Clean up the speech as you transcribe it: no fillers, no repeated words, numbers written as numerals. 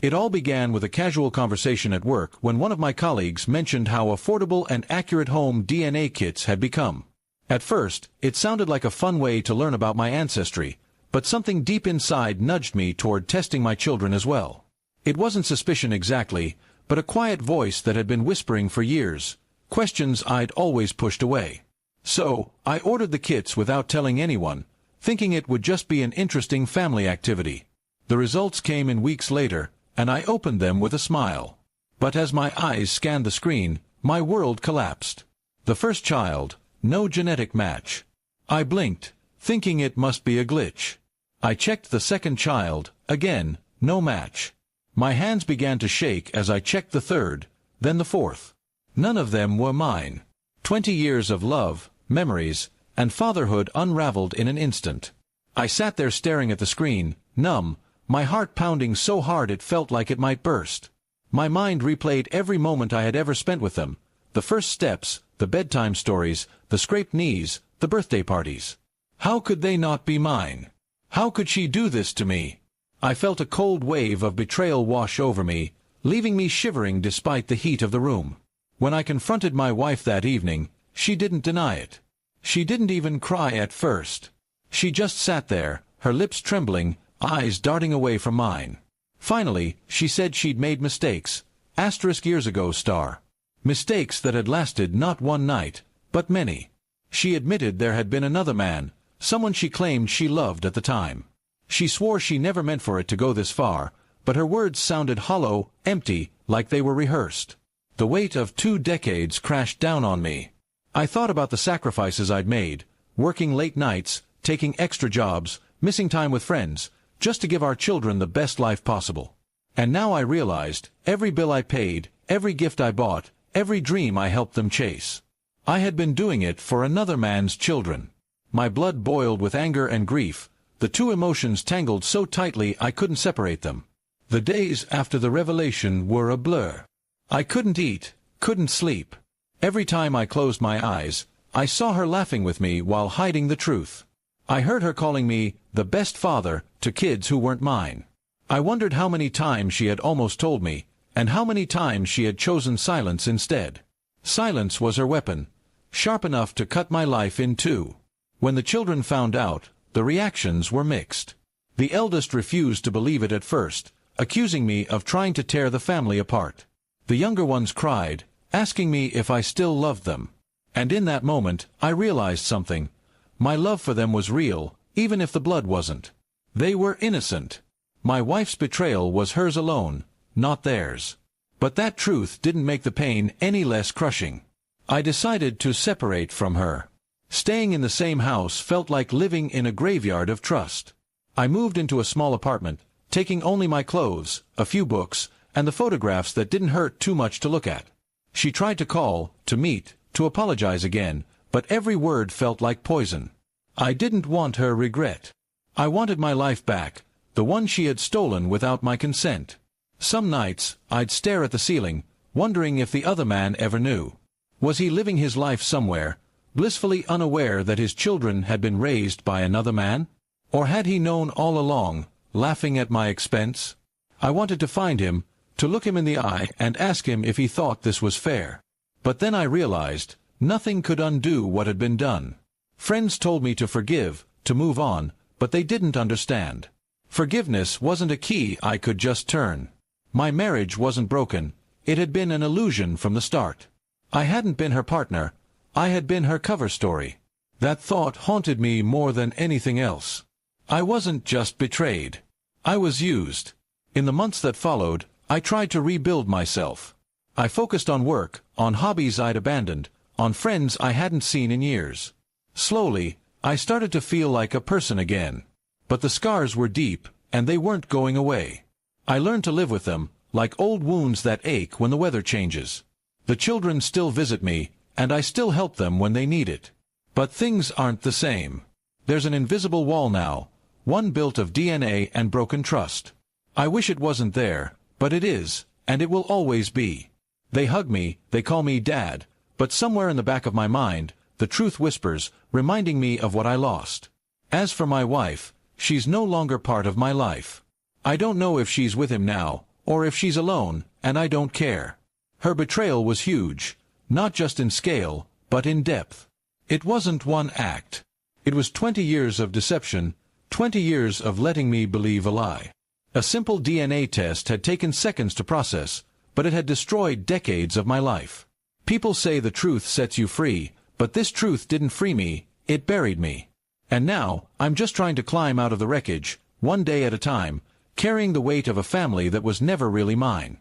It all began with a casual conversation at work when one of my colleagues mentioned how affordable and accurate home DNA kits had become. At first, it sounded like a fun way to learn about my ancestry, but something deep inside nudged me toward testing my children as well. It wasn't suspicion exactly, but a quiet voice that had been whispering for years, questions I'd always pushed away. So, I ordered the kits without telling anyone, thinking it would just be an interesting family activity. The results came in weeks later, and I opened them with a smile. But as my eyes scanned the screen, my world collapsed. The first child, no genetic match. I blinked, thinking it must be a glitch. I checked the second child, again, no match. My hands began to shake as I checked the third, then the fourth. None of them were mine. 20 years of love, memories, and fatherhood unraveled in an instant. I sat there staring at the screen, numb, my heart pounding so hard it felt like it might burst. My mind replayed every moment I had ever spent with them, the first steps, the bedtime stories, the scraped knees, the birthday parties. How could they not be mine? How could she do this to me? I felt a cold wave of betrayal wash over me, leaving me shivering despite the heat of the room. When I confronted my wife that evening, she didn't deny it. She didn't even cry at first. She just sat there, her lips trembling, eyes darting away from mine. Finally, she said she'd made mistakes, *years ago*. Mistakes that had lasted not one night, but many. She admitted there had been another man, someone she claimed she loved at the time. She swore she never meant for it to go this far, but her words sounded hollow, empty, like they were rehearsed. The weight of 2 decades crashed down on me. I thought about the sacrifices I'd made, working late nights, taking extra jobs, missing time with friends, just to give our children the best life possible. And now I realized, every bill I paid, every gift I bought, every dream I helped them chase. I had been doing it for another man's children. My blood boiled with anger and grief, the two emotions tangled so tightly I couldn't separate them. The days after the revelation were a blur. I couldn't eat, couldn't sleep. Every time I closed my eyes, I saw her laughing with me while hiding the truth. I heard her calling me the best father to kids who weren't mine. I wondered how many times she had almost told me, and how many times she had chosen silence instead. Silence was her weapon, sharp enough to cut my life in two. When the children found out, the reactions were mixed. The eldest refused to believe it at first, accusing me of trying to tear the family apart. The younger ones cried, asking me if I still loved them. And in that moment, I realized something. My love for them was real, even if the blood wasn't. They were innocent. My wife's betrayal was hers alone, not theirs. But that truth didn't make the pain any less crushing. I decided to separate from her. Staying in the same house felt like living in a graveyard of trust. I moved into a small apartment, taking only my clothes, a few books, and the photographs that didn't hurt too much to look at. She tried to call, to meet, to apologize again, but every word felt like poison. I didn't want her regret. I wanted my life back, the one she had stolen without my consent. Some nights, I'd stare at the ceiling, wondering if the other man ever knew. Was he living his life somewhere, blissfully unaware that his children had been raised by another man? Or had he known all along, laughing at my expense? I wanted to find him, to look him in the eye and ask him if he thought this was fair. But then I realized, nothing could undo what had been done. Friends told me to forgive, to move on, but they didn't understand. Forgiveness wasn't a key I could just turn. My marriage wasn't broken, it had been an illusion from the start. I hadn't been her partner, I had been her cover story. That thought haunted me more than anything else. I wasn't just betrayed. I was used. In the months that followed, I tried to rebuild myself. I focused on work, on hobbies I'd abandoned, on friends I hadn't seen in years. Slowly, I started to feel like a person again. But the scars were deep, and they weren't going away. I learned to live with them, like old wounds that ache when the weather changes. The children still visit me, and I still help them when they need it. But things aren't the same. There's an invisible wall now, one built of DNA and broken trust. I wish it wasn't there, but it is, and it will always be. They hug me, they call me Dad, but somewhere in the back of my mind, the truth whispers, reminding me of what I lost. As for my wife, she's no longer part of my life. I don't know if she's with him now, or if she's alone, and I don't care. Her betrayal was huge, not just in scale, but in depth. It wasn't one act. It was 20 years of deception, 20 years of letting me believe a lie. A simple DNA test had taken seconds to process, but it had destroyed decades of my life. People say the truth sets you free, but this truth didn't free me, it buried me. And now, I'm just trying to climb out of the wreckage, one day at a time, carrying the weight of a family that was never really mine.